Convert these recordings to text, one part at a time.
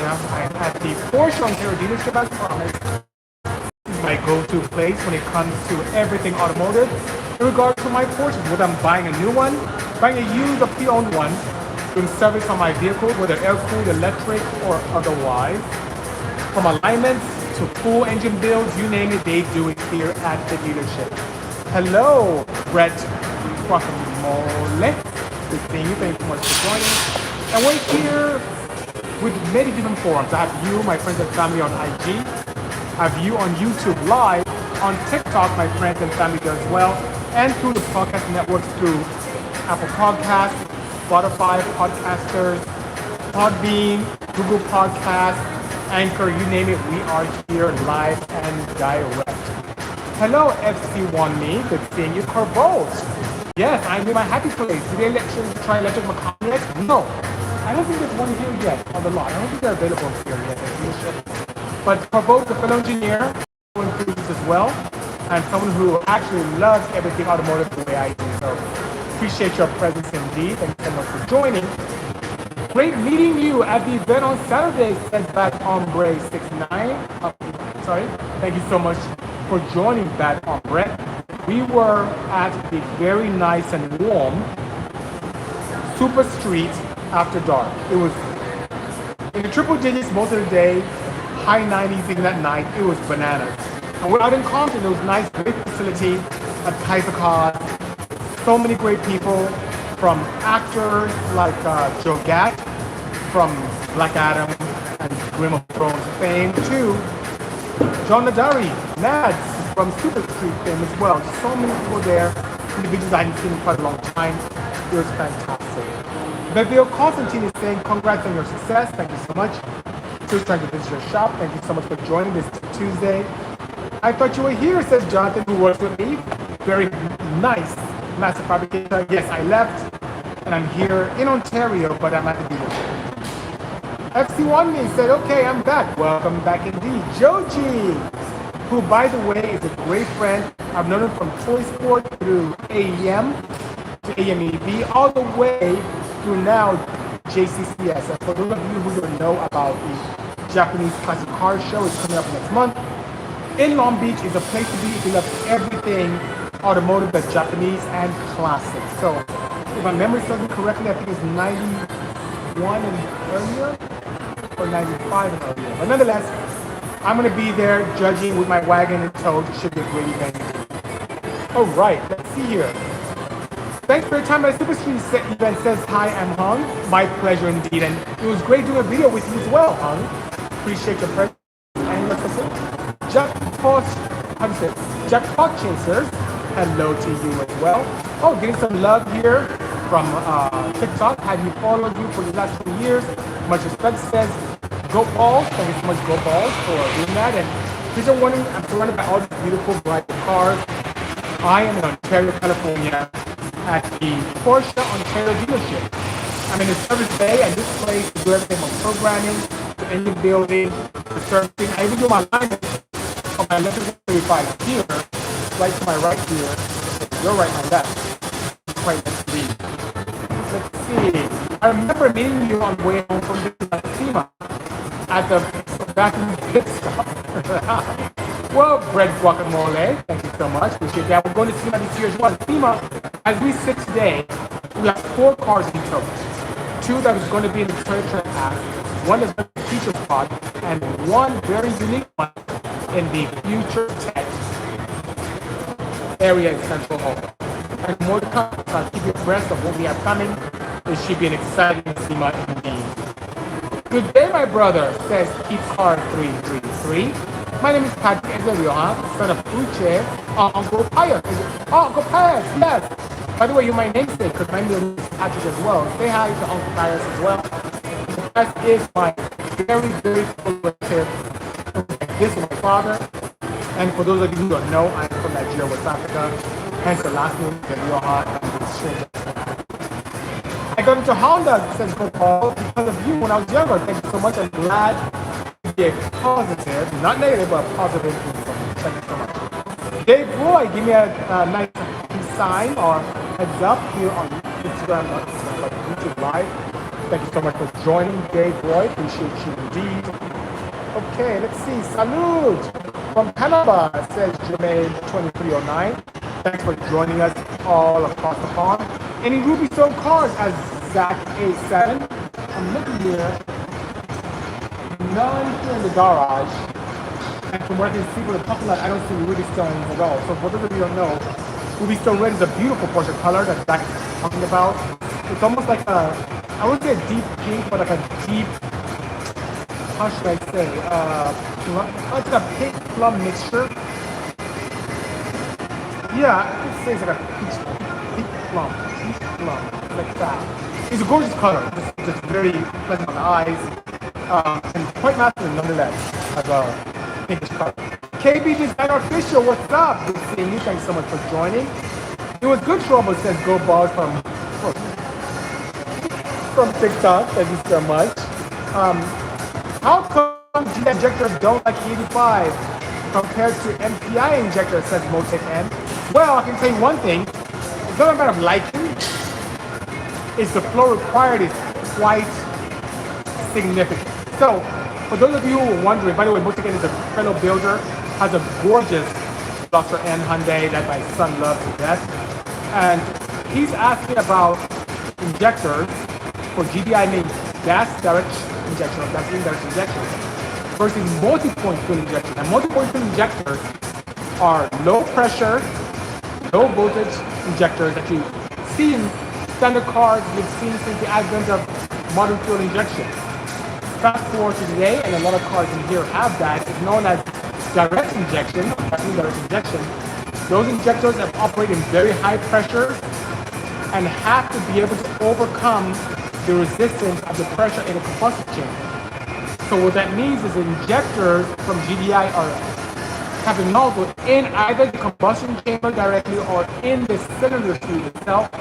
I'm at the Porsche Ontario dealership as promised. This is my go-to place when it comes to everything automotive. In regards to my Porsche, whether I'm buying a new one, buying a used or pre-owned one, doing service on my vehicle, whether air-cooled, electric, or otherwise. From alignments to full engine builds, you name it, they do it here at the dealership. Hello, Brett Guacamole. Good seeing you. Thank you so much for joining. And we're here with many different forums. I have you, my friends and family on IG. I have you on YouTube Live, on TikTok, my friends and family do as well, and through the podcast networks through Apple Podcasts, Spotify, Podcasters, Podbean, Google Podcasts, Anchor, you name it, we are here live and direct. Hello, FC1Me, good seeing you. Corvos. Yes, I'm in my happy place. Today, let's try electric mechanics. No, I don't think there's one here yet on the lot. I don't think they're available here yet at the dealership. But Corvos, a fellow engineer, who includes as well, and someone who actually loves everything automotive the way I do. So, appreciate your presence indeed. Thanks so much for joining. Great meeting you at the event on Saturday, says Bad Ombre 69. Sorry. Thank you so much for joining Bad Ombre. We were at the very nice and warm Super Street after dark. It was in the triple digits most of the day, high 90s even at night. It was bananas. And we're out in Compton. It was nice, great facility, a Kaiser cars, so many great people, from actors like Joe Gatt, from Black Adam and Game of Thrones fame, to John Nadari, Nads, from Super Street fame as well. So many people there, individuals I hadn't seen in quite a long time. It was fantastic. Beville Constantine is saying, congrats on your success. Thank you so much. Just trying to visit your shop. Thank you so much for joining this Tuesday. I thought you were here, says Jonathan, who works with me. Very nice. Massive fabricator. Yes, I left and I'm here in Ontario, but I'm at the dealership. FC1Me said, okay, I'm back. Welcome back indeed. Joji, who by the way is a great friend. I've known him from Toy Sport through AEM to AMEB, all the way through now JCCS. And for those of you who don't know about the Japanese Classic Car Show, it's coming up next month. In Long Beach is a place to be if you love everything automotive that's Japanese and classic. So if my memory serves me correctly, I think it's 91 and earlier, or 95 and earlier. But nonetheless, I'm going to be there judging with my wagon and tow. It should be a great event. All right, let's see here. Thanks for your time at the Super Street event, says hi, I'm Hung. My pleasure indeed. And it was great doing a video with you as well, Hung. Appreciate your presence and your support. Jack Pot Chasers, hello to you as well. Oh, getting some love here from TikTok. Have you followed you for the last 2 years? Much respect, says Go Balls. Thank you so much, Go Balls, for doing that. And please are wondering, I'm surrounded by all these beautiful bright cars. I am in Ontario, California, at the Porsche Ontario dealership. I'm in the service bay, and this place to do everything from programming, to engine building, to servicing. I even do my alignment on my electric 35 here, right to my right here. You're right, my left. Right next to me. Let's see. I remember meeting you on the way home from Bisimoto at the vacuum pit stop. Well, Bread Guacamole, thank you so much. Appreciate that. We're going to SEMA this year as well. SEMA, as we sit today, we have 4 cars in tow. 2 that is going to be in the Toyota Pass, 1 that's going to be feature pod, and 1 very unique one in the Future Tech area in Central Oakland. And more to come, so I'll keep you abreast of what we have coming. It should be an exciting SEMA indeed. Good day, my brother, says Keep Car 333. My name is Patrick Ezerioha, son of Uche, Uncle Pius. Oh, Uncle Pius, yes. By the way, you're my namesake, because my name is Patrick as well. Say hi to Uncle Pius as well. That is my very, very close relative. This is my father. And for those of you who don't know, I'm from Nigeria, West Africa. Hence the last name, Ezerioha, and it's strange. I got into Honda, says Paul, because of you when I was younger. Thank you so much. I'm glad to be a positive, not negative, but positive influence. Thank you so much. Dave Roy, give me a nice sign or heads up here on Instagram, but YouTube Live. Thank you so much for joining, Dave Roy. Appreciate you indeed. Okay, let's see. Salud from Panama, says Jermaine2309. Thanks for joining us all across the pond. Any Ruby Stone cars as Zach87? I'm looking here. None here in the garage. And from what I can see from the parking lot, I don't see Ruby Stones at all. So for those of you who don't know, Ruby Stone Red is a beautiful Porsche color that Zach is talking about. It's almost like a, I wouldn't say a deep pink, but like a deep, how should I say, it's like a pink plum mixture. Yeah, I could say it's like a peach plum, like that. It's a gorgeous color, just very pleasant on the eyes, and quite masculine nonetheless, as a pinkish color. KB Designer Official, what's up? Good seeing you, thanks so much for joining. It was good trouble, says Go Balls from TikTok, thank you so much. How come GI injectors don't like 85 compared to MPI injectors, says Motec N? Well, I can tell you one thing, it's not a matter of liking, it's the flow required is quite significant. So, for those of you who are wondering, by the way, Motec N is a fellow builder, has a gorgeous Dr. N Hyundai that my son loves to death. And he's asking about injectors for GDI means gas direct injection or gasoline direct injection versus multi-point fuel injection. And multi-point fuel injectors are low pressure, low voltage injectors that you see in standard cars you've seen since the advent of modern fuel injection. Fast forward to today, and a lot of cars in here have that. It's known as direct injection, gasoline direct injection. Those injectors have operated in very high pressure and have to be able to overcome the resistance of the pressure in a combustion chamber. So what that means is injectors from GDI are having nozzle in either the combustion chamber directly or in the cylinder tube itself.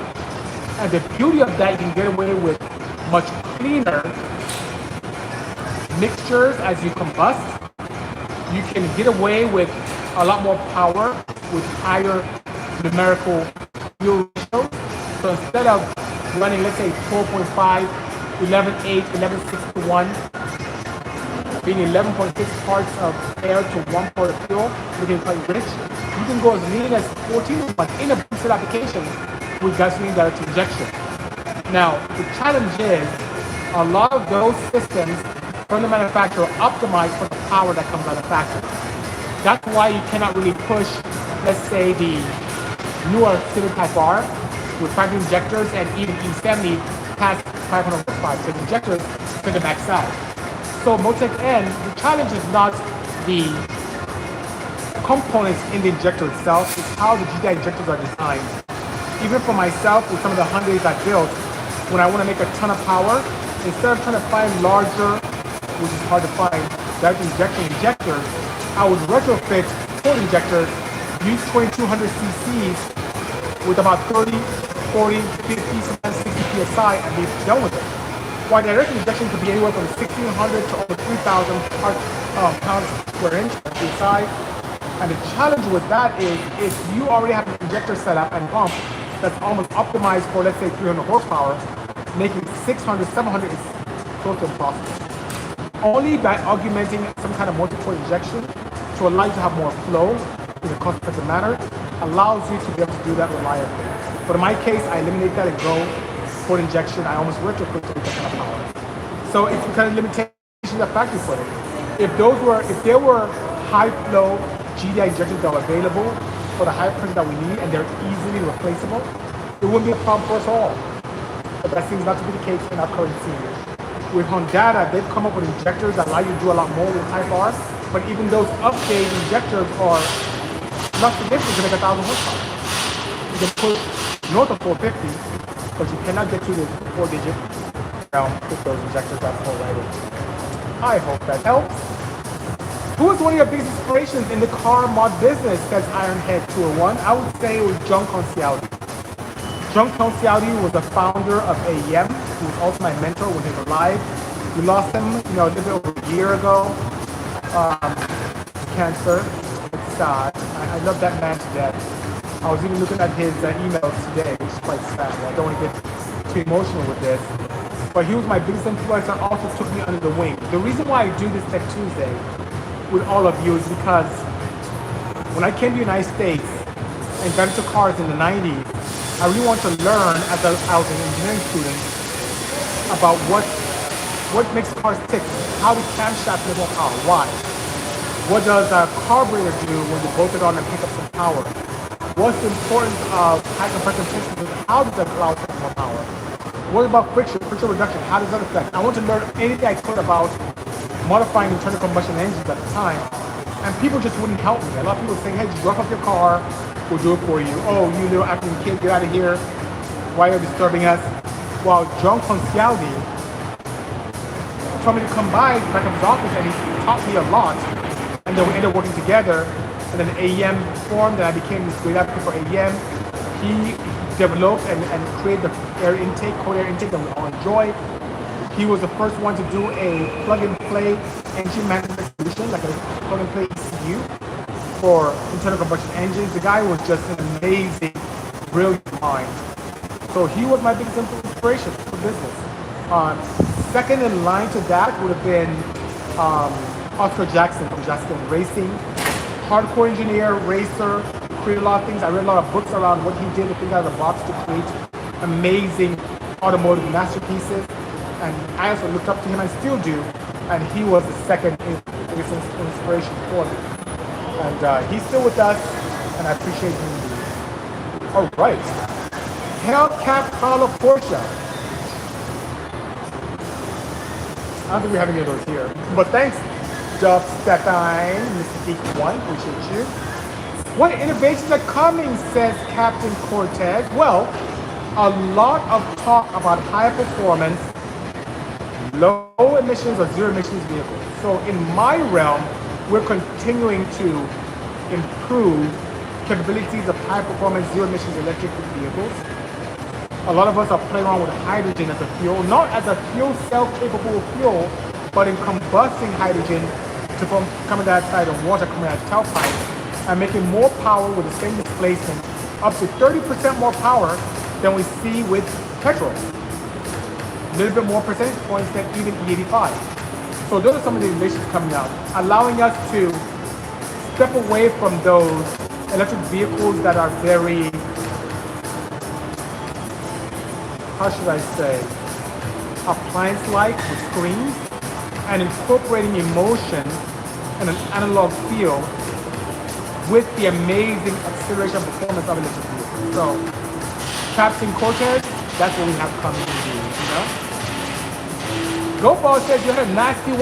And the beauty of that, you can get away with much cleaner mixtures as you combust. You can get away with a lot more power with higher numerical fuel ratios. So instead of running, let's say 12.5, 11.8, 11.6 to 1, being 11.6 parts of air to 1 part of fuel, making it quite rich, you can go as lean as 14 to 1 in a boosted application with gasoline direct injection. Now, the challenge is a lot of those systems from the manufacturer optimized for the power that comes out of the factory. That's why you cannot really push, let's say, the newer Civic Type R with factory injectors and even E70 past 500 horsepower because injectors tend to max out. So Motec N, the challenge is not the components in the injector itself, it's how the GDI injectors are designed. Even for myself, with some of the Hyundais I built, when I want to make a ton of power, instead of trying to find larger, which is hard to find, direct injection injectors, I would retrofit full injectors, use 2200 cc's with about 30, 40, 50, sometimes 60 psi and be done with it. While direct injection could be anywhere from 1600 to over 3000 pounds per inch on psi. And the challenge with that is if you already have an injector set up and pump that's almost optimized for, let's say, 300 horsepower, making 600, 700 is close to impossible. Only by augmenting some kind of multi-point injection to allow you to have more flow in a cost-effective manner allows you to be able to do that reliably. But in my case, I eliminate that and go for injection. I almost retrofit to that kind of power. So it's the kind of limitation that factory put it. If there were high flow GDI injections that were available for the high pressure that we need and they're easily replaceable, it wouldn't be a problem for us all. But that seems not to be the case in our current scene. With Honda, they've come up with injectors that allow you to do a lot more with Type R, but even those update injectors are not significant to make 1,000 horsepower. You can put north of 450, but you cannot get to the 4-digit. Now, with those injectors, that's all right. I hope that helps. Who is one of your biggest inspirations in the car mod business, says Ironhead201? I would say it was John Concialdi. John Concialdi was the founder of AEM. He was also my mentor when he was alive. We lost him, a little bit over a year ago. Cancer. It's sad. I love that man to death. I was even looking at his emails today, which is quite sad. I don't want to get too emotional with this. but he was my biggest influencer, also took me under the wing. The reason why I do this Tech Tuesday with all of you is because when I came to the United States and got into cars in the 90s, I really wanted to learn as I was an engineering student about what makes cars tick, how the camshaft make more power, why? What does a carburetor do when you bolt it on and pick up some power? What's the importance of high compression pistons? How does that allow for more power? What about friction reduction? How does that affect? I want to learn anything I could about modifying internal combustion engines at the time, and people just wouldn't help me. A lot of people saying, hey, just rough up your car, we'll do it for you. Oh, you little African kid, get out of here. Why are you disturbing us? Well, John Concialdi told me to come by back of his office, and he taught me a lot. And then we ended up working together. And then AEM formed, and I became this great advocate for AEM. He developed and created the air intake, cold air intake that we all enjoy. He was the first one to do a plug-and-play engine management solution, like a plug-and-play ECU for internal combustion engines. The guy was just an amazing, brilliant mind. So he was my biggest inspiration for business. Second in line to that would have been Oscar Jackson from Jackson Racing. Hardcore engineer, racer, created a lot of things. I read a lot of books around what he did to think out of the box to create amazing automotive masterpieces. And I also looked up to him, and still do. And he was the second biggest inspiration for me. And he's still with us, and I appreciate him. All right. Hellcat Carlo Porsche. I don't think we have any of those here. But thanks, Dub Stephine, Mr. Geek One, appreciate you. What innovations are coming, says Captain Cortez? Well, a lot of talk about high performance, low emissions or zero emissions vehicles. So in my realm, we're continuing to improve capabilities of high performance, zero emissions electric vehicles. A lot of us are playing around with hydrogen as a fuel, not as a fuel cell capable fuel, but in combusting hydrogen to form carbon dioxide and water coming out of tailpipe, and making more power with the same displacement, up to 30% more power than we see with petrol. A little bit more percentage points than even E85. So those are some of the innovations coming out, allowing us to step away from those electric vehicles that are very, how should I say, appliance-like with screens, and incorporating emotion and an analog feel with the amazing acceleration and performance of electric vehicles. So, Captain Cortez, that's what we have coming to do, you know? GoBall says you had a nasty 1.6,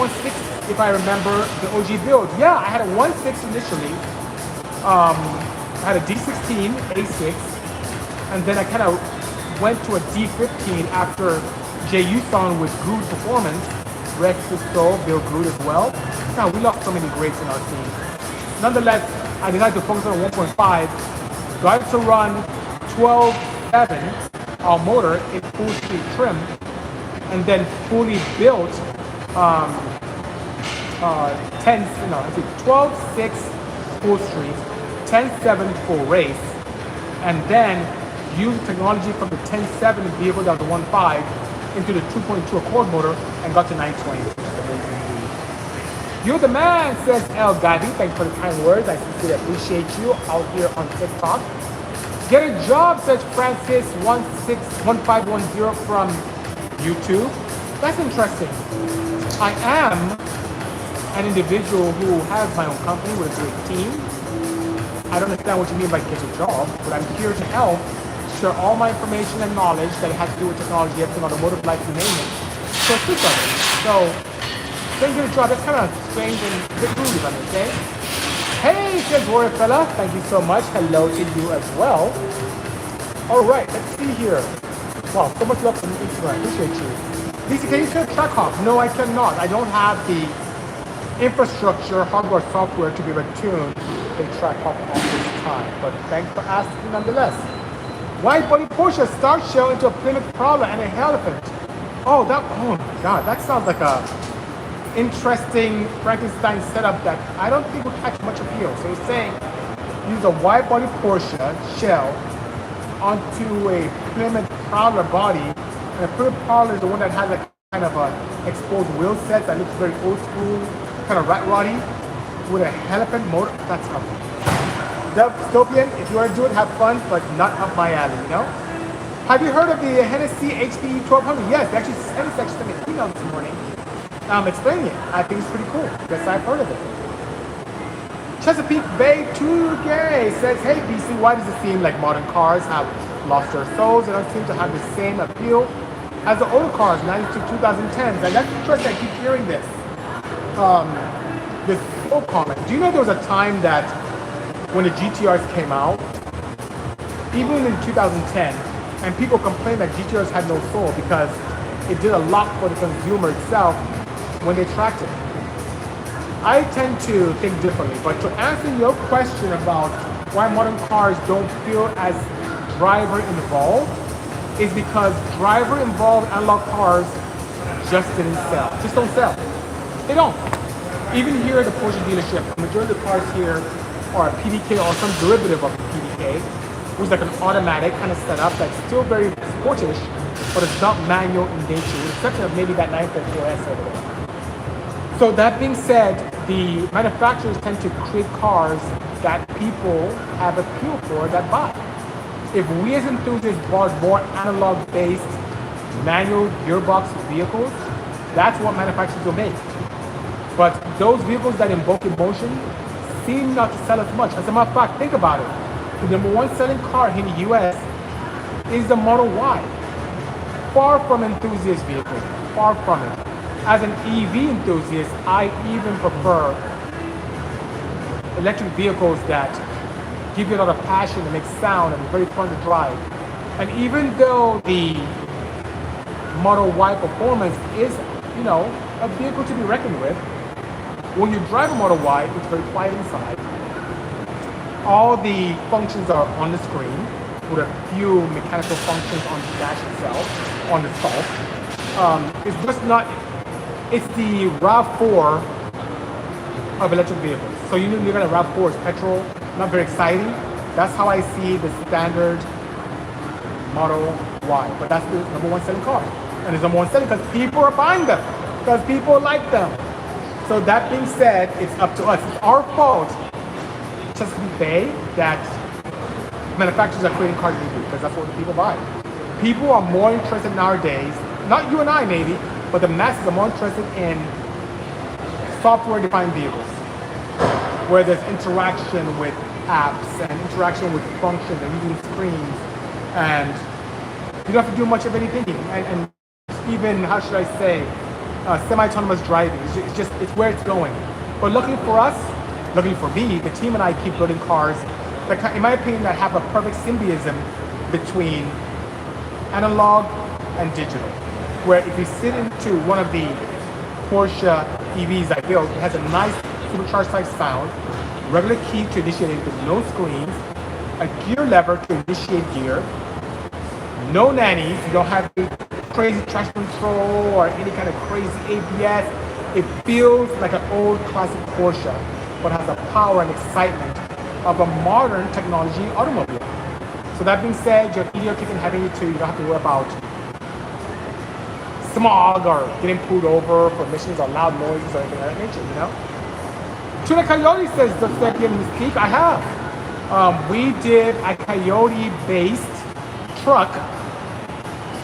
if I remember the OG build. Yeah, I had a 1.6 initially. I had a D16 A6, and then I kind of went to a D15 after Jay Uson with Groot Performance. Rest his soul, Bill Groot as well. Now, we lost so many greats in our team. Nonetheless, I decided to focus on 1.5, got to run 12.7 our motor in full speed trim, and then fully built 12.6 full street, 10.7 full race, and then use technology from the 10.7 vehicle that was the 1.5 into the 2.2 Accord motor and got to 920. You're the man, says El Gavi. Thanks for the kind words. I sincerely appreciate you out here on TikTok. Get a job, says Francis1510 from YouTube. That's interesting. I am an individual who has my own company with a great team. I don't understand what you mean by get a job, but I'm here to help share all my information and knowledge that has to do with technology, everything automotive, life, you name it. So assist others. So saying get a job, that's kind of strange and a bit rude, if I may say. Hey, says Warrior Fella, thank you so much. Hello to you as well. All right, let's see here. Wow, so much love from Instagram. Appreciate you. Lisa, can you set a track hop? No, I cannot. I don't have the infrastructure, hardware, software to be able to tune a track hop at this time. But thanks for asking nonetheless. Wide body Porsche start shell into a Plymouth Prowler and a Elephant. Oh my God, that sounds like a interesting Frankenstein setup that I don't think will catch much appeal. So he's saying use a wide body Porsche shell onto a Plymouth Prowler body And a Plymouth Prowler is the one that has a kind of a exposed wheel set that looks very old school, kind of rat roddy, with a helipan motor. That's something. Dystopian, if you want to do it, have fun, but not up my alley, you know? Have you heard of the Hennessy HP 1200? Yes, they actually sent me an email this morning explaining it. I think it's pretty cool. Yes, I've heard of it. Chesapeake Bay 2Gay says, hey BC, why does it seem like modern cars have lost their souls? They don't seem to have the same appeal as the older cars, 92 2010s. And that's interesting, I keep hearing this. This full comment. Do you know there was a time that when the GTRs came out, even in 2010, and people complained that GTRs had no soul because it did a lot for the consumer itself when they tracked it. I tend to think differently, but to answer your question about why modern cars don't feel as driver involved is because driver involved analog cars just don't sell. They don't. Even here at the Porsche dealership, the majority of the cars here are a PDK or some derivative of a PDK, which is like an automatic kind of setup that's still very sportish, but it's not manual in nature, with the exception of maybe that 954S over there. So that being said, the manufacturers tend to create cars that people have appeal for that buy. If we as enthusiasts bought more analog-based manual gearbox vehicles, that's what manufacturers will make. But those vehicles that invoke emotion seem not to sell as much. As a matter of fact, think about it. The number one selling car in the US is the Model Y. Far from enthusiast vehicle, far from it. As an EV enthusiast, I even prefer electric vehicles that give you a lot of passion and make sound and very fun to drive. And even though the Model Y performance is, you know, a vehicle to be reckoned with, when you drive a Model Y, it's very quiet inside. All the functions are on the screen, with a few mechanical functions on the dash itself, on the stalk. It's just not. It's the RAV4 of electric vehicles. So you look at a RAV4 is petrol, not very exciting. That's how I see the standard Model Y. But that's the number one selling car. And it's number one selling because people are buying them, because people like them. So that being said, it's up to us. It's our fault, Chesapeake Bay, that manufacturers are creating cars we do, because that's what the people buy. People are more interested nowadays, not you and I maybe, but the masses are more interested in software-defined vehicles, where there's interaction with apps and interaction with functions and using screens, and you don't have to do much of anything. And even, how should I say, semi-autonomous driving. It's where it's going. But luckily for us, luckily for me, the team and I keep building cars that, in my opinion, that have a perfect symbiotism between analog and digital. Where if you sit into one of the Porsche EVs I built, it has a nice supercharged type sound, regular key to initiate it with no screens, a gear lever to initiate gear, no nannies, you don't have any crazy traction control or any kind of crazy ABS. It feels like an old classic Porsche, but has the power and excitement of a modern technology automobile. So that being said, your EDR kicking having it too, you don't have to worry about smog or getting pulled over for emissions or loud noises or anything of that nature, you know? Tuna Coyote says, does that give Mystique? I have. We did a Coyote-based truck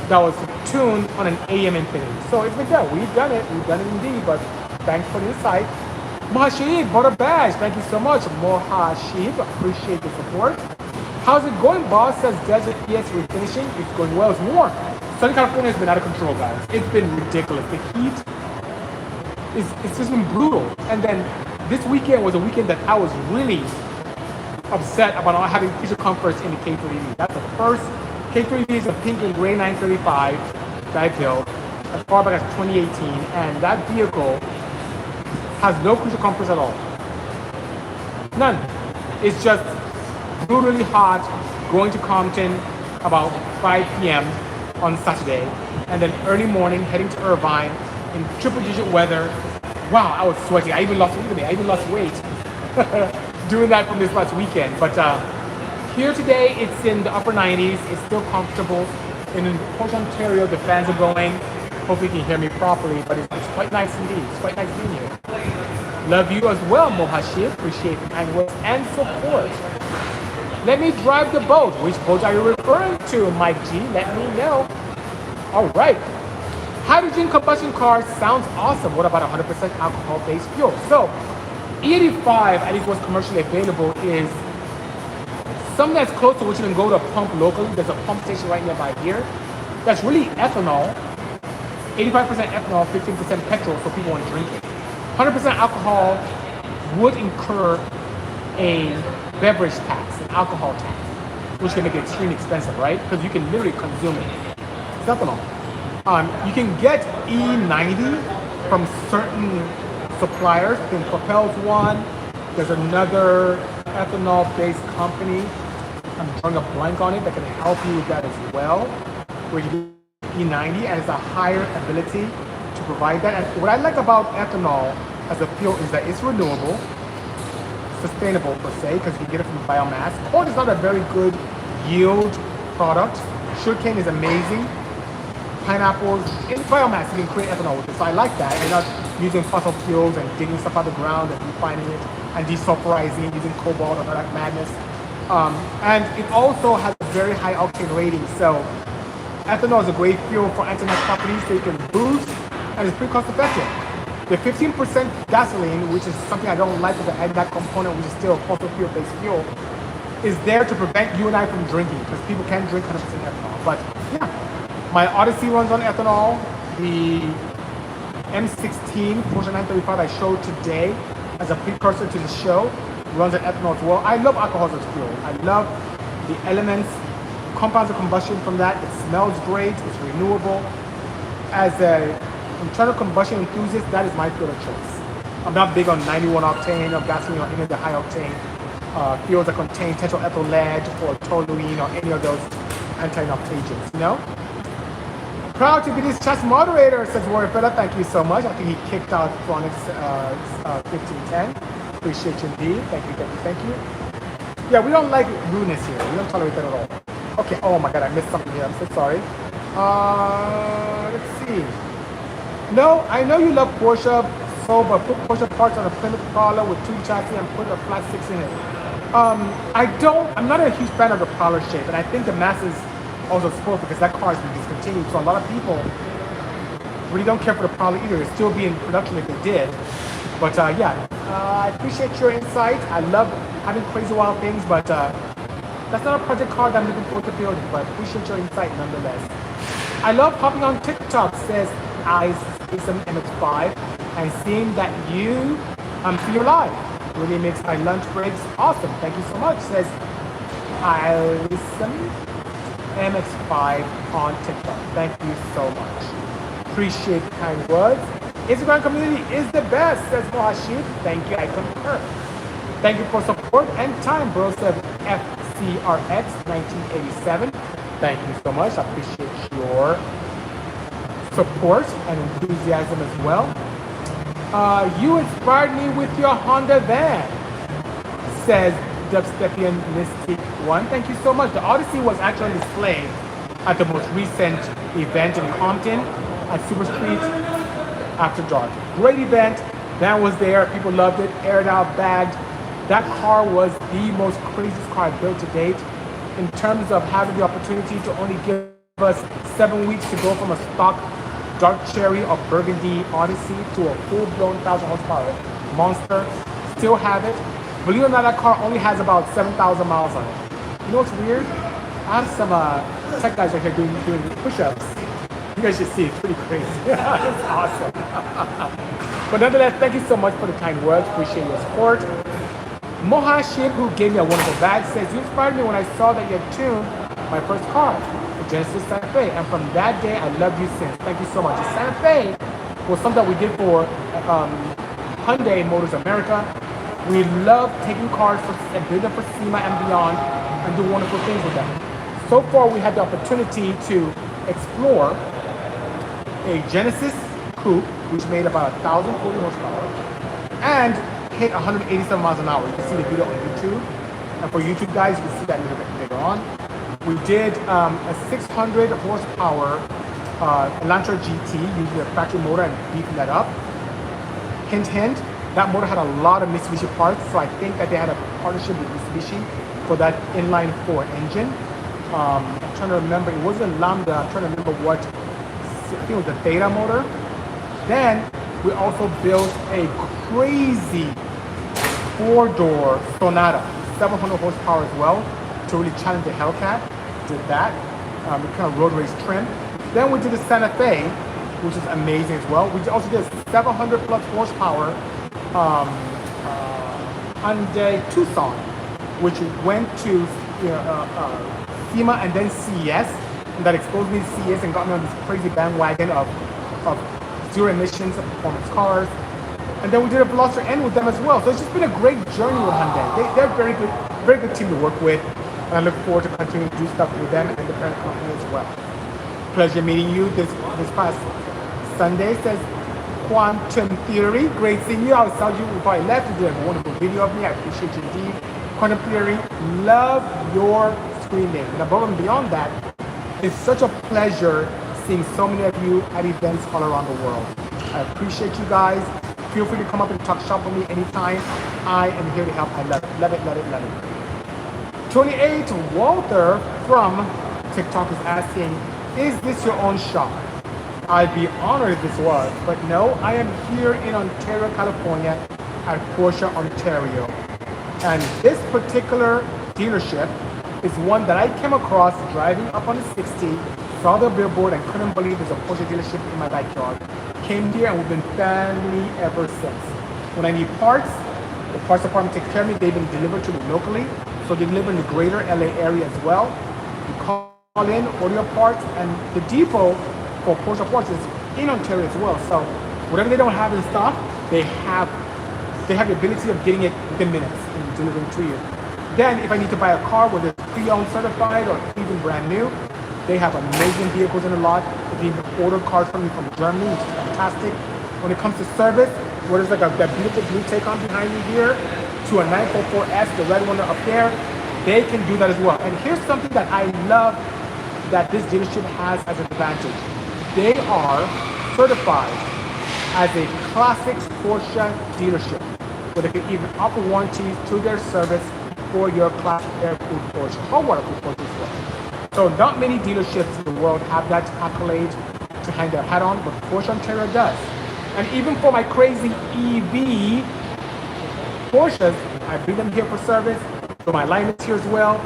that was tuned on an AM Infinity. So it's been good. We've done it indeed, but thanks for the insight. Mohashib, bought a badge. Thank you so much, Mohashib. Appreciate the support. How's it going, boss? Says Desert PS refinishing. It's going well. It's warm. Southern California has been out of control, guys. It's been ridiculous. The heat it's just been brutal. And then this weekend was a weekend that I was really upset about not having feature comforts in the K3V. That's the first K3V is a pink and gray 935 that I built as far back as 2018, and that vehicle has no cruiser comforts at all. None. It's just brutally hot going to Compton about 5 p.m. on Saturday, and then early morning heading to Irvine in triple-digit weather. Wow, I was sweating. I even lost weight doing that from this last weekend. But here today, it's in the upper 90s. It's still comfortable. in Porsche Ontario, the fans are going. Hopefully you can hear me properly, but it's quite nice indeed. It's quite nice being here. Love you as well, Mohashir. Appreciate the kind words and support. Let me drive the boat. Which boat are you referring to, Mike G? Let me know. All right. Hydrogen combustion car sounds awesome. What about 100% alcohol-based fuel? So, E85, at least what's commercially available, is something that's close to what you can go to a pump locally. There's a pump station right nearby here. That's really ethanol. 85% ethanol, 15% petrol, so people want to drink it. 100% alcohol would incur a beverage tax, an alcohol tax, which can make it extremely expensive, right? Because you can literally consume it. It's ethanol. You can get E90 from certain suppliers. I think Propel's one. There's another ethanol-based company. I'm drawing a blank on it that can help you with that as well, where you do E90 and it's a higher ability to provide that. And what I like about ethanol as a fuel is that it's renewable, sustainable per se, because you can get it from biomass. Corn is not a very good yield product. Sugarcane is amazing. Pineapples, in biomass, you can create ethanol with it. So I like that. You're not using fossil fuels and digging stuff out of the ground and refining it and desulfurizing it using cobalt or that madness. And it also has a very high octane rating. So ethanol is a great fuel for internet companies, so you can boost, and it's pretty cost effective. The 15% gasoline, which is something I don't like with the that component, which is still a fossil fuel-based fuel, is there to prevent you and I from drinking, because people can drink 100% ethanol. But yeah, my Odyssey runs on ethanol. The M16 Porsche 935 I showed today as a precursor to the show runs on ethanol as well. I love alcohol as fuel. I love the elements, compounds of combustion from that. It smells great. It's renewable. As a internal combustion enthusiast, that is my fuel of choice. I'm not big on 91 octane or gasoline or any of the high octane fuels that contain tetraethyl lead or toluene or any of those anti-knock agents, you know? Proud to be this chat's moderator, says Warrior Fella. Thank you so much. I think he kicked out Phonics 1510. Appreciate you indeed. Thank you, thank you, thank you. Yeah, we don't like rudeness here. We don't tolerate that at all. Okay, oh my God, I missed something here. I'm so sorry. Let's see. No, I know you love Porsche, but put Porsche parts on a Plymouth Prowler with 2 chassis and put a flat 6 in it. I'm not a huge fan of the Prowler shape, and I think the masses also spoiled because that car has been discontinued. So a lot of people really don't care for the Prowler either. It'd still be in production if they did. But yeah, I appreciate your insight. I love having crazy wild things, but that's not a project car that I'm looking forward to building, but I appreciate your insight nonetheless. I love hopping on TikTok, says Isam MX5, and seeing that you see your live. Really makes my lunch breaks awesome. Thank you so much, says Isam MX5 on TikTok. Thank you so much. Appreciate the kind words. Instagram community is the best, says Mohashid. Thank you, I concur. Thank you for support and time, bro, says FCRX 1987. Thank you so much. I appreciate your support and enthusiasm as well. You inspired me with your Honda van, says Dubstepian Mystic One. Thank you so much. The Odyssey was actually on display at the most recent event in Compton at Super Street After Dark. Great event. Van was there. People loved it. Aired out, bagged. That car was the most craziest car I've built to date in terms of having the opportunity to only give us 7 weeks to go from a stock dark cherry or burgundy Odyssey to a full-blown 1,000 horsepower monster. Still have it. Believe it or not, that car only has about 7,000 miles on it. You know what's weird? I have some tech guys right here doing push-ups. You guys should see, it's pretty crazy. It's awesome. But nonetheless, thank you so much for the kind words. Appreciate your support. Mohashib, who gave me a wonderful bag, says, you inspired me when I saw that you had tuned my first car, the Genesis Santa Fe. And from that day, I love you since. Thank you so much. The Santa Fe was something that we did for Hyundai Motors America. We love taking cars and building them for SEMA and beyond and do wonderful things with them. So far, we had the opportunity to explore a Genesis Coupe, which made about 1,040 horsepower, and hit 187 miles an hour. You can see the video on YouTube. And for YouTube guys, you can see that a little bit later on. We did a 600 horsepower Elantra GT using a factory motor and beefing that up. Hint, hint, that motor had a lot of Mitsubishi parts, so I think that they had a partnership with Mitsubishi for that inline 4 engine. I'm trying to remember, it wasn't Lambda, I'm trying to remember what, I think it was the Theta motor. Then we also built a crazy 4-door Sonata, 700 horsepower as well, to really challenge the Hellcat. Did that, with kind of road race trim. Then we did the Santa Fe, which is amazing as well. We also did a 700 plus horsepower Hyundai Tucson, which went to SEMA and then CES, and that exposed me to CES and got me on this crazy bandwagon of zero emissions performance cars. And then we did a Veloster N with them as well. So it's just been a great journey with Hyundai. They're very good team to work with, and I look forward to continuing to do stuff with them and the parent company as well. Pleasure meeting you this past Sunday, says Quantum Theory. Great seeing you. I was telling you before I left, you did a wonderful video of me. I appreciate you indeed. Quantum Theory, love your screen name. And above and beyond that, it's such a pleasure seeing so many of you at events all around the world. I appreciate you guys. Feel free to come up and talk shop with me anytime. I am here to help. I love it, love it, love it, love it. 28 Walter from TikTok is asking, is this your own shop? I'd be honored if this was, but no, I am here in Ontario, California at Porsche Ontario. And this particular dealership is one that I came across driving up on the 60, saw the billboard and couldn't believe there's a Porsche dealership in my backyard. Came here and we've been family ever since. When I need parts, the parts department takes care of me. They've been delivered to me locally, so they deliver in the greater LA area as well. You call in, order your parts, and the depot for Porsche parts is in Ontario as well. So whatever they don't have in stock, they have the ability of getting it within minutes and delivering to you. Then if I need to buy a car, whether it's pre-owned certified or even brand new, they have amazing vehicles in the lot. They even order cars from me from Germany, which is fantastic. When it comes to service, where there's like that beautiful blue Taycan behind me here, to a 944S, the red one up there, they can do that as well. And here's something that I love that this dealership has as an advantage. They are certified as a classic Porsche dealership, where they can even offer warranties to their service for your classic air-cooled Porsche or water-cooled Porsche as well. So not many dealerships in the world have that accolade to hang their hat on, but Porsche Ontario does. And even for my crazy EV Porsches, I bring them here for service, so my line is here as well.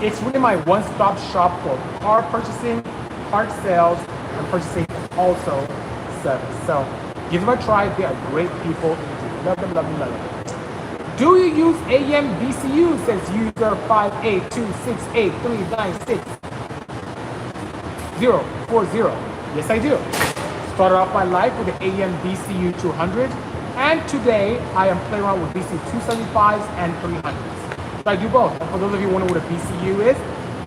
It's really my one-stop shop for car purchasing, part sales, and purchasing also service. So give them a try. They are great people indeed. Love them, love them, love them. Do you use AM BCU, says user 58268396040. Yes, I do. Started off my life with the AM BCU 200, and today I am playing around with BCU 275s and 300s. So I do both. And for those of you who wonder what a BCU is,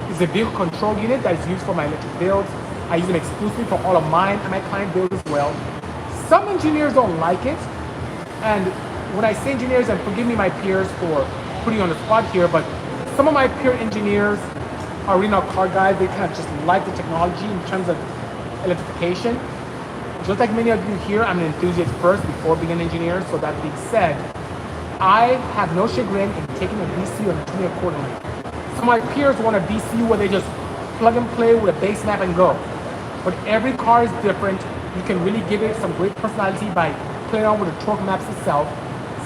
it's a vehicle control unit that is used for my electric builds. I use them exclusively for all of mine and my client builds as well. Some engineers don't like it, and when I say engineers, and forgive me my peers for putting you on the spot here, but some of my peer engineers are really not car guys. They kind of just like the technology in terms of electrification. Just like many of you here, I'm an enthusiast first before being an engineer. So that being said, I have no chagrin in taking a BCU and tuning accordingly. Some of my peers want a BCU where they just plug and play with a base map and go. But every car is different. You can really give it some great personality by playing around with the torque maps itself.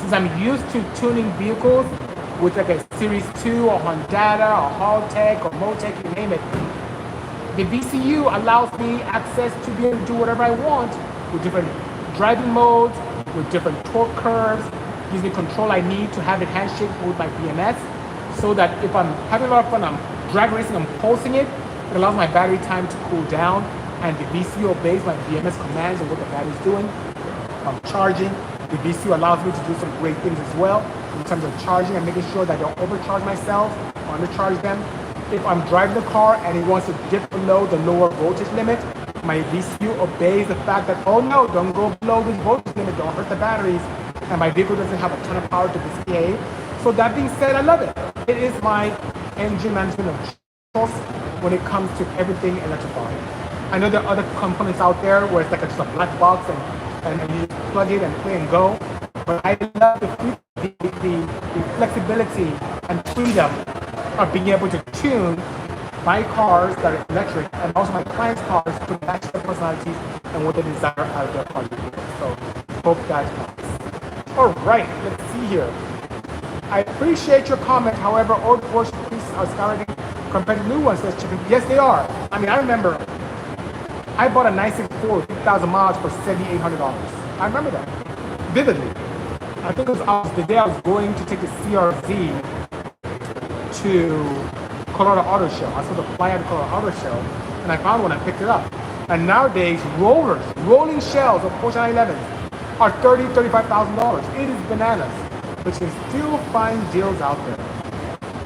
Since I'm used to tuning vehicles with like a Series 2 or Honda or Haltech or Motec, you name it, the BCU allows me access to be able to do whatever I want with different driving modes, with different torque curves, gives me control I need to have it handshake with my BMS, so that if I'm having a lot of fun, I'm drag racing, I'm pulsing it, it allows my battery time to cool down, and the BCU obeys my BMS commands and what the battery's doing. If I'm charging, the BCU allows me to do some great things as well in terms of charging and making sure that I don't overcharge myself or undercharge them. If I'm driving the car and it wants to dip below the lower voltage limit, my BCU obeys the fact that, oh no, don't go below this voltage limit, don't hurt the batteries, and my vehicle doesn't have a ton of power to misbehave. So that being said, I love it. It is my engine management of choice. when it comes to everything electrified. I know there are other components out there where it's like just a black box and you just plug it and play and go. But I love the flexibility and freedom of being able to tune my cars that are electric and also my clients' cars to match their personalities and what they desire out of their car. So hope that helps. All right, let's see here. I appreciate your comment. However, old Porsche pieces are skyrocketing compared to new ones. Says Chicken. Yes, they are. I mean, I remember I bought a 964 50,000 miles for $7,800. I remember that vividly. I think it was the day I was going to take the CRZ to Colorado Auto Show. I saw the flyer at the Colorado Auto Show, and I found one. I picked it up. And nowadays, rolling shells of Porsche 911s are $30,000, $35,000. It is bananas, but you can still find deals out there.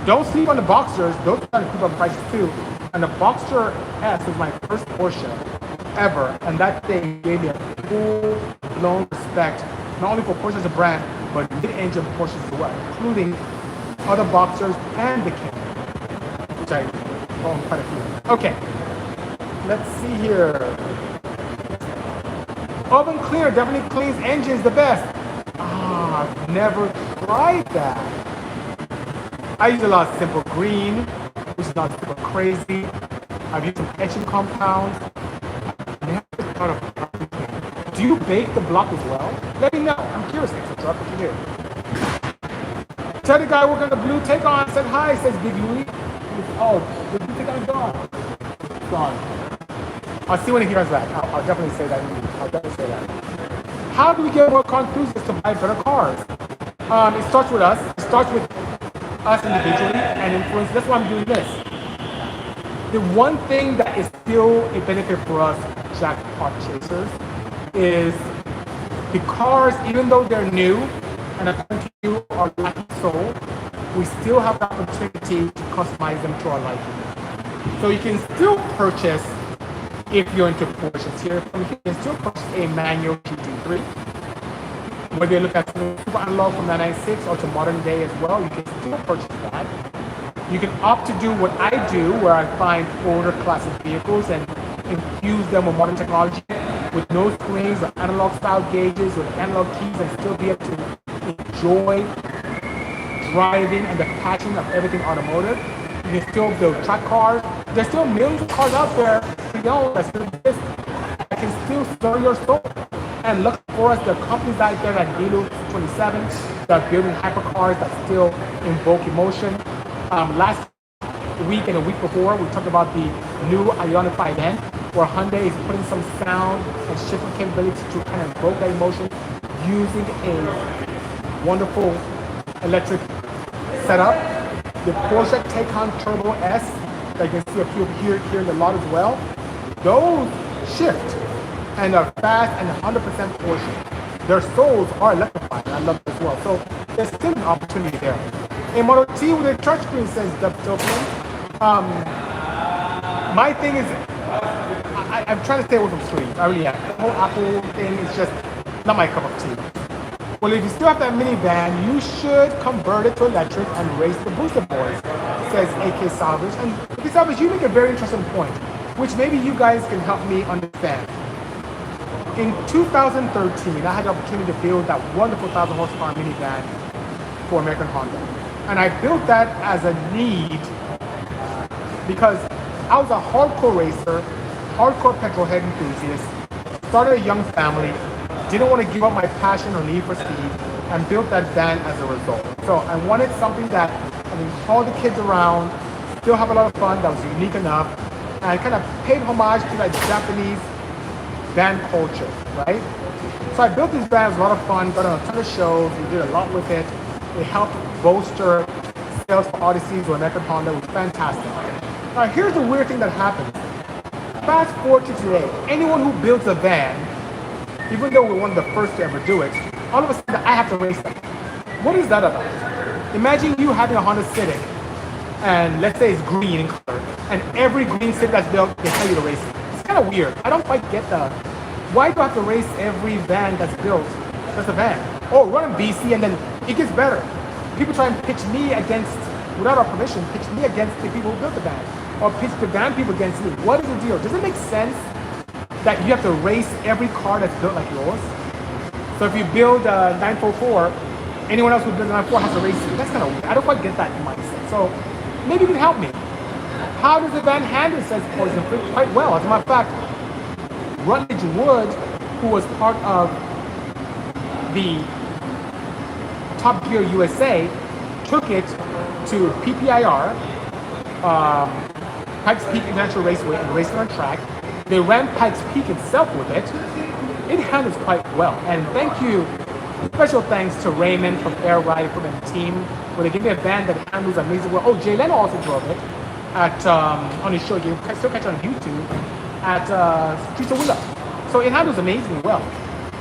Don't sleep on the Boxsters. Those are trying to keep up prices too. And the Boxster S was my first Porsche ever, and that thing gave me a full-blown respect, not only for Porsche as a brand, but mid-engine Porsches as well, including other Boxsters and the King, which I own quite a few. Okay, let's see here. Oven cleaner definitely cleans engines the best. I've never tried that. I use a lot of Simple Green, which is not super crazy. I've used some etching compounds. I never thought of. Do you bake the block as well? Let me know. I'm curious. What you do. Tell the guy working on the blue take on said hi, says Big Louie. Oh, the blue take on is gone. It's gone. I'll see when he comes back. I'll definitely say that. I'll definitely say that. How do we get more car enthusiasts to buy better cars? It starts with us. It starts with us individually and influence. That's why I'm doing this. The one thing that is still a benefit for us jackpot chasers is the cars, even though they're new and according to you are lacking soul, we still have the opportunity to customize them to our liking. So you can still purchase, if you're into Porsches here, you can still purchase a manual GT3. Whether you look at super analog from 996 or to modern day as well, you can still purchase that. You can opt to do what I do, where I find older classic vehicles and infuse them with modern technology with no screens or analog style gauges with analog keys and still be able to enjoy driving and the passion of everything automotive. You can still build track cars. There's still millions of cars out there, that still exist. I can still stir your soul. And look for us, there are companies out there like Nilo 27 that are building hypercars that still invoke emotion. Last week and a week before, we talked about the new Ioniq 5N, where Hyundai is putting some sound and shifting capability to kind of evoke that emotion using a wonderful electric setup. The Porsche Taycan Turbo S, that you can see a few here in the lot as well, those shift and are fast and 100% Porsche. Their souls are electrified, and I love it as well. So there's still an opportunity there. A Model T with a touchscreen, says my thing is, I'm trying to stay away from screens. I really am. The whole Apple thing is just not my cup of tea. Well, if you still have that minivan, you should convert it to electric and race the booster boys, says AK Salvage. And AK Salvage, you make a very interesting point, which maybe you guys can help me understand. In 2013, I had the opportunity to build that wonderful 1,000 horsepower minivan for American Honda. And I built that as a need because I was a hardcore racer, hardcore petrol head enthusiast, started a young family, didn't want to give up my passion or need for speed, and built that van as a result. So I wanted something that I can haul the kids around, still have a lot of fun, that was unique enough, and kind of paid homage to that Japanese van culture, right? So I built this van, it was a lot of fun, got on a ton of shows, we did a lot with it. It helped bolster sales for Odysseys or American Honda, it was fantastic. Now here's the weird thing that happens. Fast forward to today, anyone who builds a van, even though we're one of the first to ever do it, all of a sudden I have to race them. What is that about? Imagine you having a Honda Civic, and let's say it's green in color, and every green Civic that's built, they tell you to race it. It's kind of weird. I don't quite get that. Why do I have to race every van that's built? That's a van. Oh, run in BC, and then it gets better. People try and pitch me against, without our permission, pitch me against the people who built the van. or pitch the van people against me. What is the deal? Does it make sense that you have to race every car that's built like yours? So if you build a 944, anyone else who builds a 944 has to race you. That's kind of weird. I don't quite get that mindset. So maybe you can help me. How does the van handle says poison quite well? As a matter of fact, Rutledge Wood, who was part of the Top Gear USA, took it to PPIR, Pikes Peak International Raceway, and raced it on track. They ran Pikes Peak itself with it. It handles quite well. And thank you, special thanks to Raymond from Air Ride Equipment Team, where they gave me a van that handles amazing well. Oh, Jay Leno also drove it at on his show. You can still catch it on YouTube at Streets of Willow. So it handles amazingly well.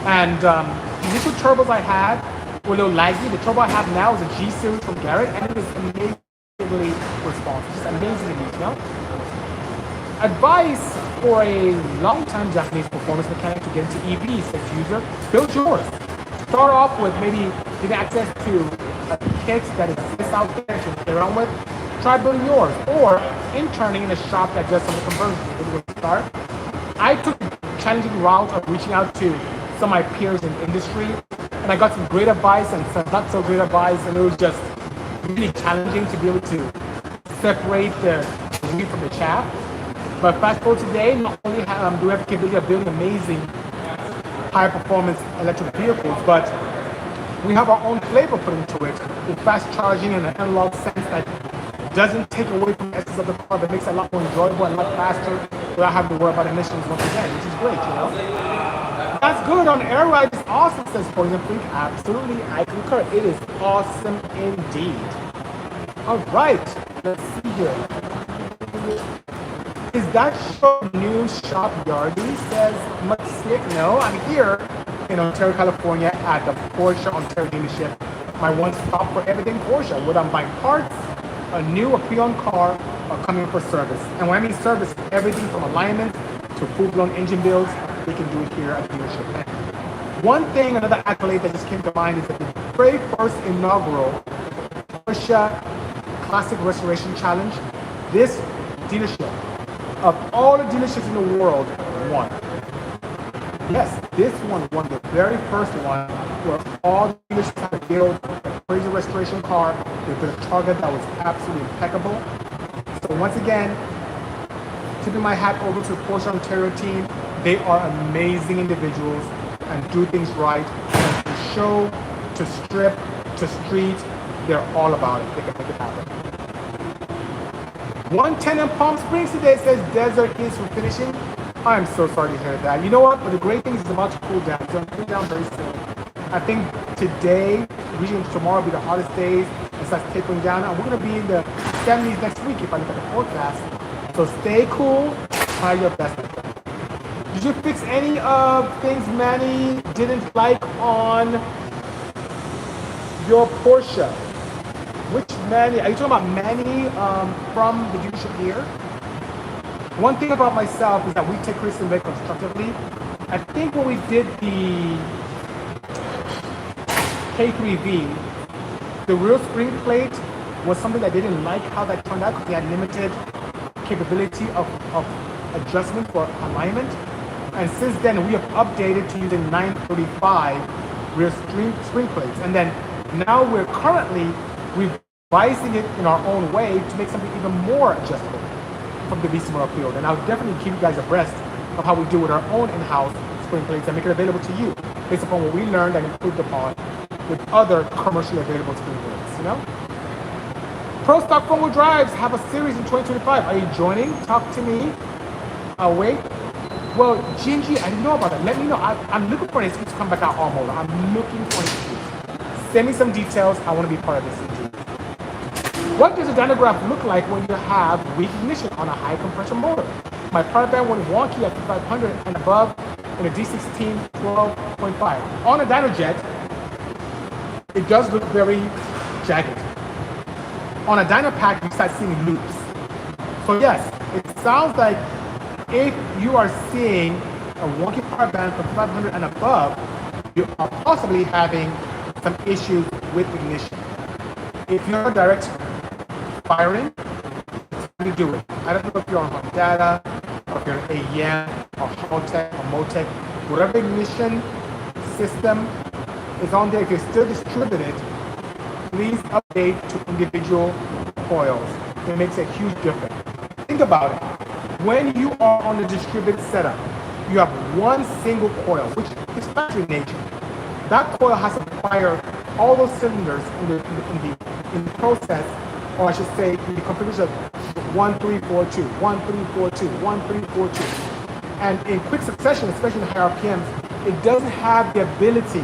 And the initial turbos I had were a little laggy. The turbo I have now is a G series from Garrett, and it is amazingly responsive. Just amazingly neat, you know? Advice for a long-time Japanese performance mechanic to get into EVs, says user, build yours. Start off with maybe getting access to a kit that exists out there to play around with. Try building yours, or interning in a shop that does some conversions. It will start. I took the challenging route of reaching out to some of my peers in the industry, and I got some great advice and some not so great advice, and it was just really challenging to be able to separate the wheat from the chaff. But fast forward today, not only do we have the capability of building amazing high performance electric vehicles, but we have our own flavor put into it with fast charging in an analog sense that doesn't take away from the essence of the car, but makes it a lot more enjoyable and a lot faster without having to worry about emissions once again, which is great, you know? That's good on air ride. It's awesome, says Poison Freak. Absolutely, I concur. It is awesome indeed. All right, let's see here. Is that show new shop Yardy? Says Much Slick. No, I'm here in Ontario, California at the Porsche Ontario dealership. My one stop for everything Porsche. Whether I'm buying parts, a new or pre-owned car, or coming for service. And when I mean service, everything from alignment to full-blown engine builds, we can do it here at the dealership. And one thing, another accolade that just came to mind is that the very first inaugural Porsche Classic Restoration Challenge, this dealership, of all the dealerships in the world, won. Yes, this one won the very first one where all the dealerships had to build a crazy restoration car with a target that was absolutely impeccable. So once again, tipping my hat over to the Porsche Ontario team. They are amazing individuals and do things right. And to show, to strip, to street, they're all about it. They can make it happen. 110 in Palm Springs today, says Desert is for finishing. I'm so sorry to hear that. You know what? But the great thing is it's about to cool down. So I'm cooling down very soon. I think today, region tomorrow will be the hottest days. It starts tapering down. And we're going to be in the 70s next week if I look at the forecast. So stay cool. Try your best. Did you fix any of things Manny didn't like on your Porsche? Which Manny? Are you talking about Manny from the dealership here? One thing about myself is that we take criticism very constructively. I think when we did the K3V, the rear spring plate was something that they didn't like how that turned out because they had limited capability of adjustment for alignment. And since then, we have updated to using 935 rear spring plates. And then now we're currently revising it in our own way to make something even more adjustable from the Bisimoto field. And I'll definitely keep you guys abreast of how we do with our own in-house spring plates and make it available to you based upon what we learned and improved upon with other commercially available spring plates, you know? Pro Stock Four-Wheel Drives have a series in 2025. Are you joining? Talk to me. I'll wait. Well, Gingy, I didn't know about that. Let me know. I'm looking for an excuse to come back out all motor. I'm looking for an excuse. Send me some details. I want to be part of this indeed. What does a dynograph look like when you have weak ignition on a high compression motor? My power band went wonky at 500 and above in a D16 12.5. On a Dynojet, it does look very jagged. On a dyno pack, you start seeing loops. So yes, it sounds like if you are seeing a wonky power band from 500 and above, you are possibly having some issues with ignition. If you're direct firing, you do it. I don't know if you're on Honda, or if you're an AEM, or Haltech, or Motec, whatever ignition system is on there, if you're still distributed, please update to individual coils. It makes a huge difference. Think about it. When you are on the distributed setup, you have one single coil, which is factory nature. That coil has to fire all those cylinders in the process, or I should say, in the configuration of 1342, 1342, 1342. And in quick succession, especially in higher RPMs, it doesn't have the ability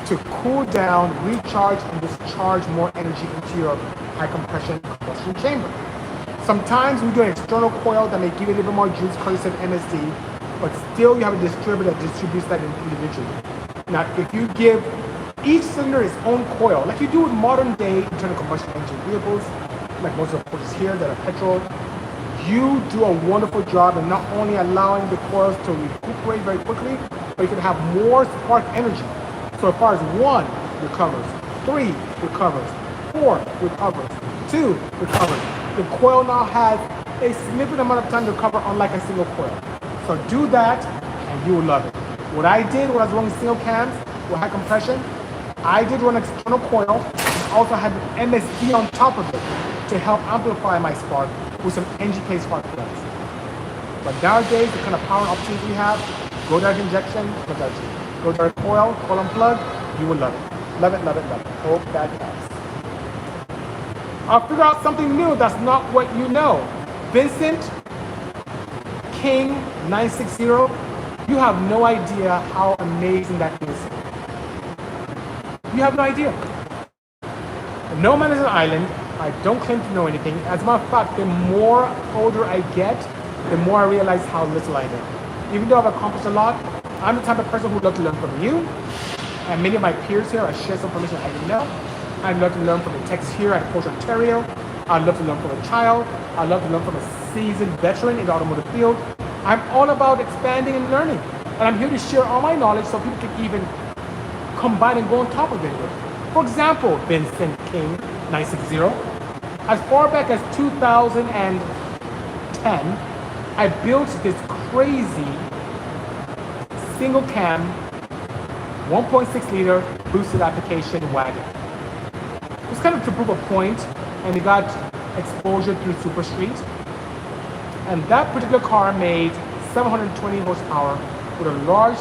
to cool down, recharge, and discharge more energy into your high compression combustion chamber. Sometimes we do an external coil that may give you a little bit more juice because of MSD, but still you have a distributor that distributes that individually. Now, if you give each cylinder its own coil, like you do with modern day internal combustion engine vehicles, like most of the Porsches here that are petrol, you do a wonderful job in not only allowing the coils to recuperate very quickly, but you can have more spark energy. So as far as 1 recovers, 3 recovers, 4 recovers, 2 recovers. The coil now has a significant amount of time to recover, unlike a single coil. So do that and you will love it. What I did when I was running single cams with high compression, I did run external coil and also had MSD on top of it to help amplify my spark with some NGK spark plugs. But nowadays, the kind of power options we have, go direct injection, go direct coil unplug, you will love it. Love it, love it, love it. Hope that helps. I'll figure out something new that's not what you know. Vincent King 960, you have no idea how amazing that is. You have no idea. No man is an island. I don't claim to know anything. As a matter of fact, the more older I get, the more I realize how little I know. Even though I've accomplished a lot, I'm the type of person who loves to learn from you. And many of my peers here, I share some information I didn't know. I'd love to learn from the techs here at Porsche Ontario. I'd love to learn from a child. I'd love to learn from a seasoned veteran in the automotive field. I'm all about expanding and learning. And I'm here to share all my knowledge so people can even combine and go on top of it. For example, Vincent King 960. As far back as 2010, I built this crazy single cam 1.6 liter boosted application wagon. It was kind of to prove a point, and it got exposure through Super Street. And that particular car made 720 horsepower with a large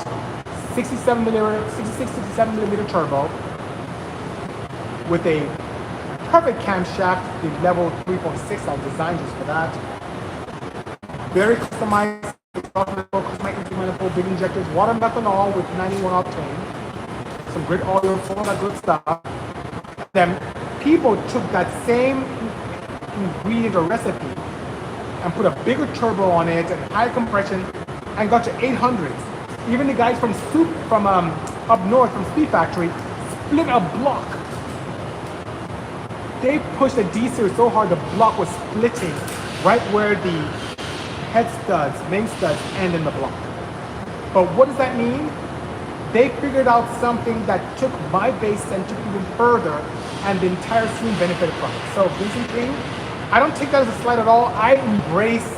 66, 67 millimeter turbo with a perfect camshaft, the level 3.6. I designed just for that. Very customized, customized manifold, big injectors, water methanol with 91 octane, some great oil, all that good stuff. Then people took that same ingredient or recipe and put a bigger turbo on it and high compression and got to 800s. Even the guys from up north from Speed Factory split a block. They pushed the D series so hard the block was splitting right where the head studs, main studs end in the block. But what does that mean? They figured out something that took my base and took even further, and the entire scene benefited from it. So Vincent King, I don't take that as a slight at all. I embrace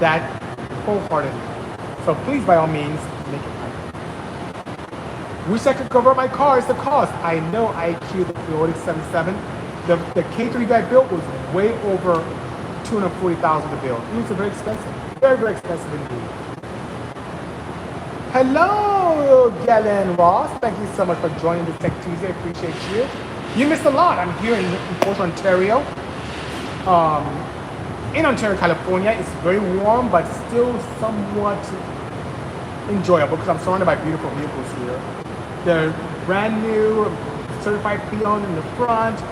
that wholeheartedly. So please, by all means, make it happen. Wish I could convert my car as the cost. I know IQ, the Audi 77. The K3 I built was way over $240,000 to build. It was very expensive. Very, very expensive indeed. Hello, Galen Ross. Thank you so much for joining this Tech Tuesday. I appreciate you. You missed a lot. I'm here in Porsche Ontario. In Ontario, California. It's very warm, but still somewhat enjoyable because I'm surrounded by beautiful vehicles here. They're brand new, certified pre-owned in the front.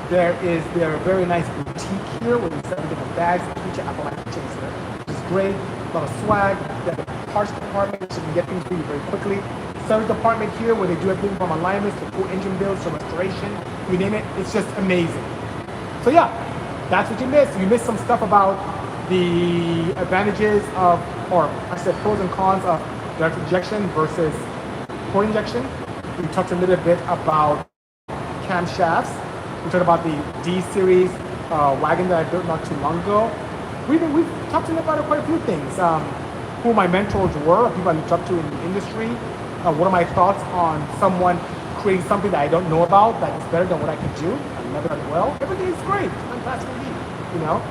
There is their very nice boutique here with 7 different bags, feature Apple keychains here, which is great. A lot of swag. They have a parts department, so you can get things for you very quickly. Service department here where they do everything from alignments to full engine builds to restoration. You name it, it's just amazing. So yeah, that's what you missed. You missed some stuff about the advantages of, or I said pros and cons of direct injection versus port injection. We talked a little bit about camshafts. We talked about the D series wagon that I built not too long ago. we've talked to them about quite a few things. Who my mentors were, people I looked up to in the industry. What are my thoughts on someone creating something that I don't know about that is better than what I can do? I've never done well. Everything is great. It's fantastic indeed, you know.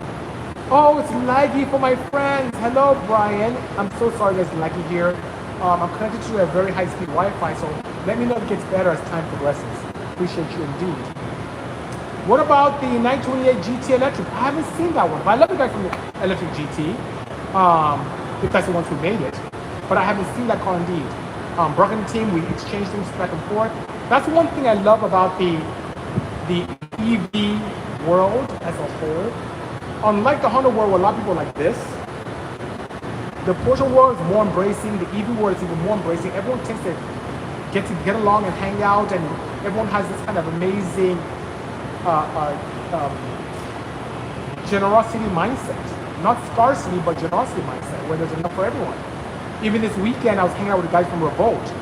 Oh, it's laggy for my friends. Hello, Brian. I'm so sorry there's laggy here. I'm connected to a very high-speed Wi-Fi, so let me know if it gets better as time progresses. Appreciate you indeed. What about the 928 GT Electric? I haven't seen that one, but I love the guy from the Electric GT. If that's the ones who made it. But I haven't seen that car indeed. Brock and the team, we exchange things back and forth. That's one thing I love about the EV world as a whole. Unlike the Honda world where a lot of people are like this, the Porsche world is more embracing, the EV world is even more embracing. Everyone tends to get along and hang out, and everyone has this kind of amazing generosity mindset. Not scarcity, but generosity mindset, where there's enough for everyone. Even this weekend, I was hanging out with the guys from Revolt,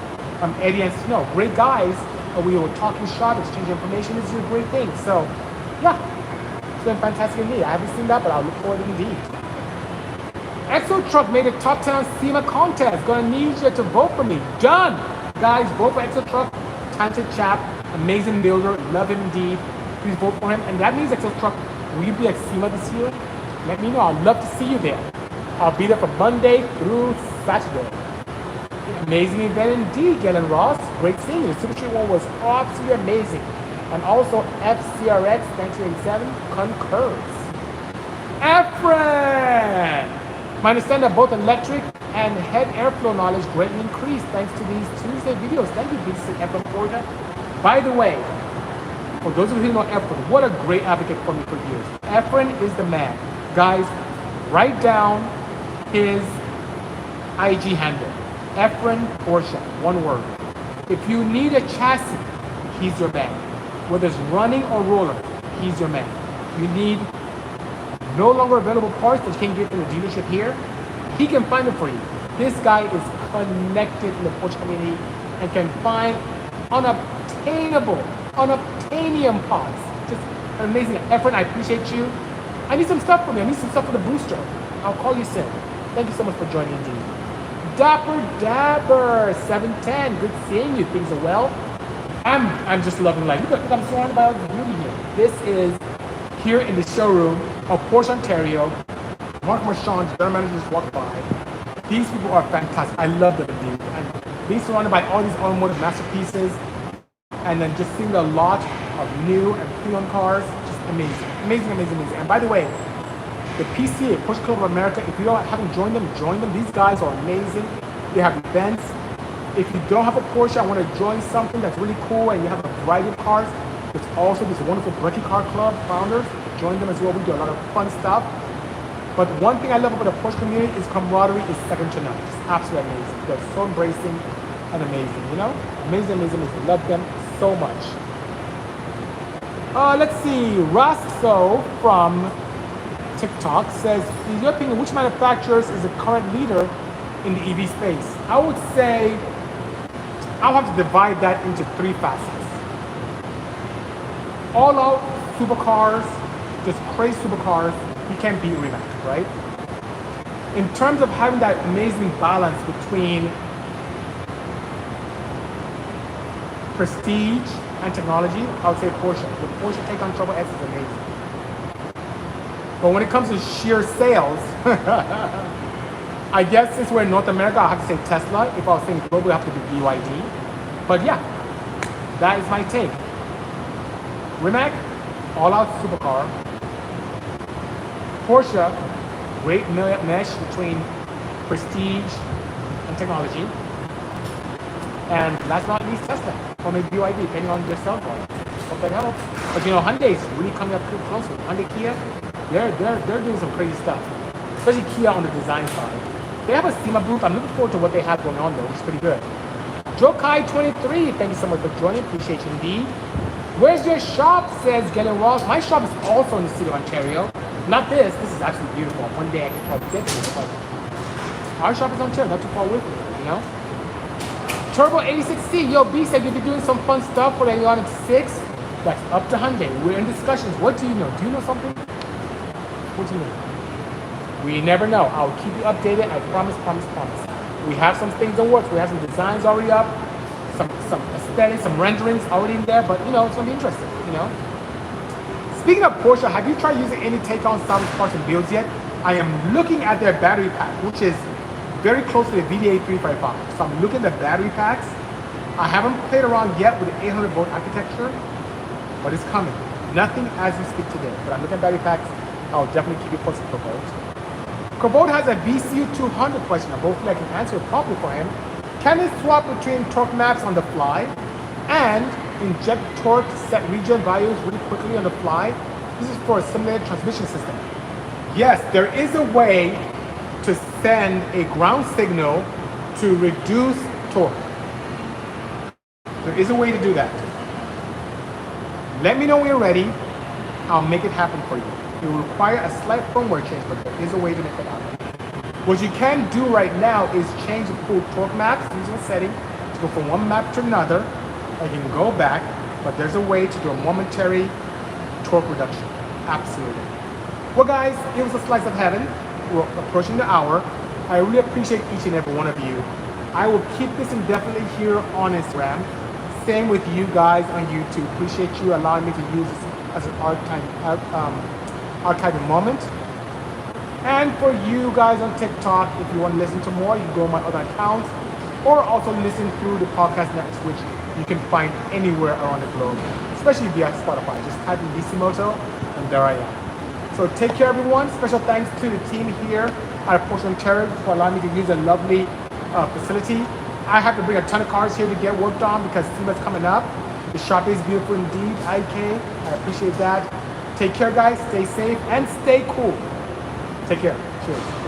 Eddie and Snow, great guys. We were talking shop, exchanging information. This is a great thing. So, yeah, it's been fantastic indeed. I haven't seen that, but I'll look forward to it indeed. Exo Truck made a top 10 on SEMA contest. Gonna need you to vote for me. Done! Guys, vote for Exo Truck. Talented chap, amazing builder, love him indeed. Please vote for him. And that means Exo Truck, will you be at SEMA this year? Let me know. I'd love to see you there. I'll be there from Monday through Saturday. Amazing event indeed, Galen Ross. Great seeing you. The Super Street one was absolutely amazing. And also FCRX 1987 concurs. Efren! My understanding that both electric and head airflow knowledge greatly increased thanks to these Tuesday videos. Thank you, BC Efren Porter. By the way, for those of you who know Efren, what a great advocate for me for years. Efren is the man. Guys, write down his IG handle. Efren Porsche, one word. If you need a chassis, he's your man. Whether it's running or roller, he's your man. You need no longer available parts that you can't get from the dealership here, he can find them for you. This guy is connected in the Porsche community and can find unobtainium parts. Just amazing. Efren, I appreciate you. I need some stuff from you. I need some stuff for the booster. I'll call you soon. Thank you so much for joining indeed. Dapper Dabber 710. Good seeing you. Things are well. I'm just loving life. Look, I'm surrounded by all the beauty here. This is here in the showroom of Porsche Ontario. Mark Marchand, general manager, just walked by. These people are fantastic. I love them indeed. And being surrounded by all these automotive masterpieces, and then just seeing a lot of new and pre-owned cars, just amazing. Amazing, amazing, amazing. And by the way, the PCA, Porsche Club of America, if you haven't joined them, join them. These guys are amazing. They have events. If you don't have a Porsche, I want to join something that's really cool and you have a variety of cars, there's also this wonderful Breckie Car Club founders. Join them as well. We do a lot of fun stuff. But one thing I love about the Porsche community is camaraderie is second to none. It's absolutely amazing. They're so embracing and amazing, you know? Amazing, amazing, amazing. Love them so much. Let's see. Rasto from TikTok says, in your opinion, which manufacturers is the current leader in the EV space? I would say I'll have to divide that into three facets. All out supercars, just crazy supercars, you can't beat Rimac, right? In terms of having that amazing balance between prestige and technology, I would say Porsche. The Porsche Taycan Turbo S is amazing. But when it comes to sheer sales, I guess since we're in North America, I have to say Tesla. If I was saying globally, I have to be BYD. But yeah, that is my take. Rimac, all-out supercar. Porsche, great mesh between prestige and technology. And last but not least, Tesla, or maybe BYD, depending on your sell volume. Hope that helps. But you know, Hyundai is really coming up pretty close. Hyundai, Kia, they're doing some crazy stuff. Especially Kia on the design side. They have a SEMA booth. I'm looking forward to what they have going on though, which is pretty good. Jokai23, thank you so much for joining. Appreciate you indeed. Where's your shop? Says Galen Ross. My shop is also in the city of Ontario. Not this. This is actually beautiful. One day I can probably get to it, but our shop is in Ontario, not too far away from it, you know? Turbo 86C, yo, B said you'll be doing some fun stuff for the Ioniq 6. That's up to Hyundai. We're in discussions. What do you know? Do you know something? What do you know? We never know. I'll keep you updated. I promise, promise, promise. We have some things in works. We have some designs already up, some aesthetics, some renderings already in there, but it's gonna be interesting, Speaking of Porsche, have you tried using any take-on salvage parts and builds yet? I am looking at their battery pack, which is very close to the VDA355. So I'm looking at the battery packs. I haven't played around yet with the 800 volt architecture, but it's coming. Nothing as we speak today, but I'm looking at battery packs. I'll definitely keep you posted for both. Kobot has a VCU 200 question. Hopefully I can answer it properly for him. Can it swap between torque maps on the fly and inject torque set regen values really quickly on the fly? This is for a simulated transmission system. Yes, there is a way to send a ground signal to reduce torque. There is a way to do that. Let me know when you're ready. I'll make it happen for you. It will require a slight firmware change, but there is a way to make it happen. What you can do right now is change the full torque maps using a setting to go from one map to another. And you can go back, but there's a way to do a momentary torque reduction. Absolutely. Well, guys, it was a slice of heaven. We're approaching the hour. I really appreciate each and every one of you. I will keep this indefinitely here on Instagram. Same with you guys on YouTube. Appreciate you allowing me to use this as an archiving moment. And for you guys on TikTok, if you want to listen to more, you can go on my other accounts, or also listen through the podcast networks, which you can find anywhere around the globe, especially via Spotify. Just type in Bisimoto, and there I am. So take care, everyone. Special thanks to the team here at Porsche Ontario for allowing me to use a lovely facility. I have to bring a ton of cars here to get worked on because SEMA's coming up. The shop is beautiful indeed, IK. I appreciate that. Take care, guys. Stay safe and stay cool. Take care. Cheers.